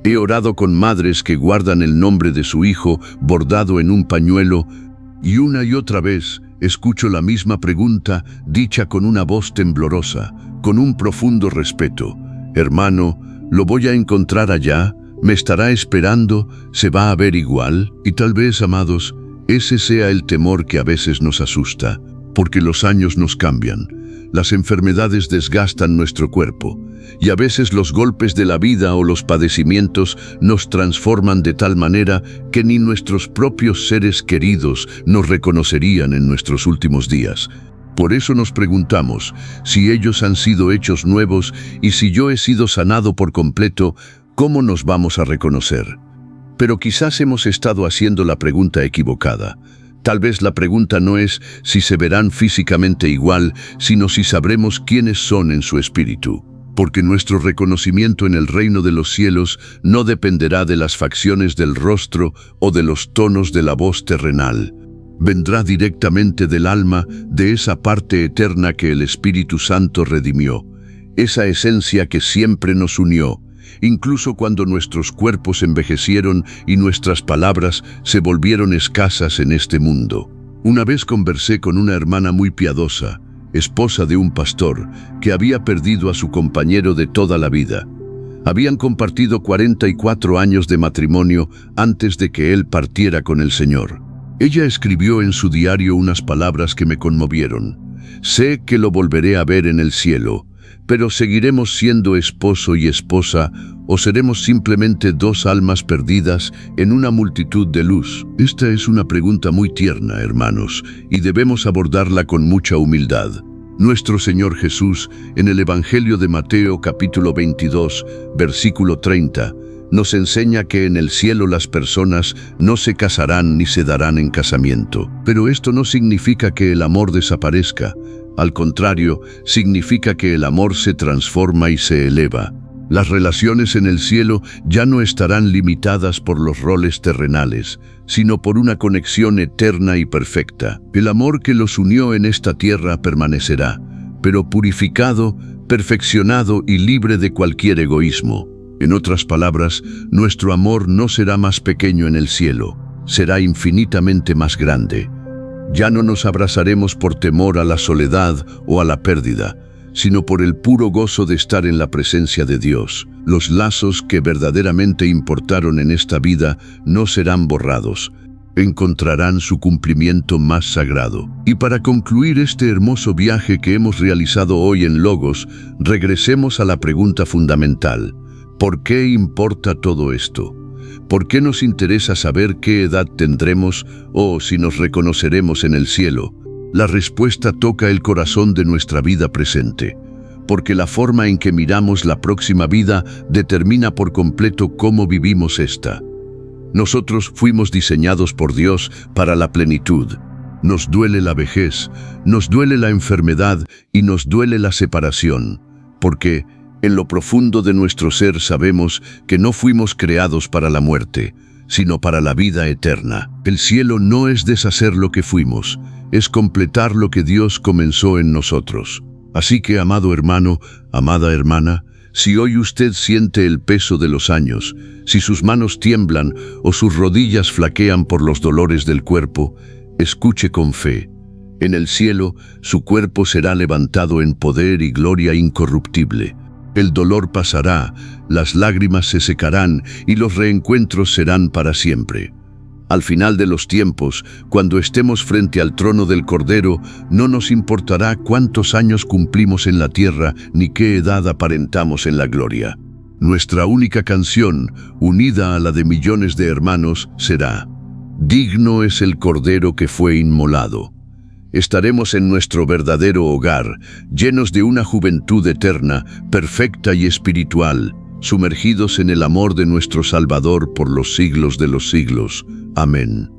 He orado con madres que guardan el nombre de su hijo bordado en un pañuelo, y una y otra vez escucho la misma pregunta dicha con una voz temblorosa, con un profundo respeto: «Hermano, ¿lo voy a encontrar allá? ¿Me estará esperando? ¿Se va a ver igual?». Y tal vez, amados, ese sea el temor que a veces nos asusta, porque los años nos cambian, las enfermedades desgastan nuestro cuerpo, y a veces los golpes de la vida o los padecimientos nos transforman de tal manera que ni nuestros propios seres queridos nos reconocerían en nuestros últimos días. Por eso nos preguntamos, si ellos han sido hechos nuevos y si yo he sido sanado por completo, ¿cómo nos vamos a reconocer? Pero quizás hemos estado haciendo la pregunta equivocada. Tal vez la pregunta no es si se verán físicamente igual, sino si sabremos quiénes son en su espíritu. Porque nuestro reconocimiento en el reino de los cielos no dependerá de las facciones del rostro o de los tonos de la voz terrenal. Vendrá directamente del alma, de esa parte eterna que el Espíritu Santo redimió, esa esencia que siempre nos unió, incluso cuando nuestros cuerpos envejecieron y nuestras palabras se volvieron escasas en este mundo. Una vez conversé con una hermana muy piadosa, esposa de un pastor, que había perdido a su compañero de toda la vida. Habían compartido 44 años de matrimonio antes de que él partiera con el Señor. Ella escribió en su diario unas palabras que me conmovieron: «Sé que lo volveré a ver en el cielo, pero ¿seguiremos siendo esposo y esposa o seremos simplemente dos almas perdidas en una multitud de luz?». Esta es una pregunta muy tierna, hermanos, y debemos abordarla con mucha humildad. Nuestro Señor Jesús, en el Evangelio de Mateo capítulo 22, versículo 30, nos enseña que en el cielo las personas no se casarán ni se darán en casamiento. Pero esto no significa que el amor desaparezca. Al contrario, significa que el amor se transforma y se eleva. Las relaciones en el cielo ya no estarán limitadas por los roles terrenales, sino por una conexión eterna y perfecta. El amor que los unió en esta tierra permanecerá, pero purificado, perfeccionado y libre de cualquier egoísmo. En otras palabras, nuestro amor no será más pequeño en el cielo, será infinitamente más grande. Ya no nos abrazaremos por temor a la soledad o a la pérdida, sino por el puro gozo de estar en la presencia de Dios. Los lazos que verdaderamente importaron en esta vida no serán borrados, encontrarán su cumplimiento más sagrado. Y para concluir este hermoso viaje que hemos realizado hoy en Logos, regresemos a la pregunta fundamental: ¿por qué importa todo esto? ¿Por qué nos interesa saber qué edad tendremos o si nos reconoceremos en el cielo? La respuesta toca el corazón de nuestra vida presente, porque la forma en que miramos la próxima vida determina por completo cómo vivimos esta. Nosotros fuimos diseñados por Dios para la plenitud. Nos duele la vejez, nos duele la enfermedad y nos duele la separación, porque en lo profundo de nuestro ser sabemos que no fuimos creados para la muerte, sino para la vida eterna. El cielo no es deshacer lo que fuimos, es completar lo que Dios comenzó en nosotros. Así que, amado hermano, amada hermana, si hoy usted siente el peso de los años, si sus manos tiemblan o sus rodillas flaquean por los dolores del cuerpo, escuche con fe. En el cielo, su cuerpo será levantado en poder y gloria incorruptible. El dolor pasará, las lágrimas se secarán y los reencuentros serán para siempre. Al final de los tiempos, cuando estemos frente al trono del Cordero, no nos importará cuántos años cumplimos en la tierra ni qué edad aparentamos en la gloria. Nuestra única canción, unida a la de millones de hermanos, será: digno es el Cordero que fue inmolado. Estaremos en nuestro verdadero hogar, llenos de una juventud eterna, perfecta y espiritual, sumergidos en el amor de nuestro Salvador por los siglos de los siglos. Amén.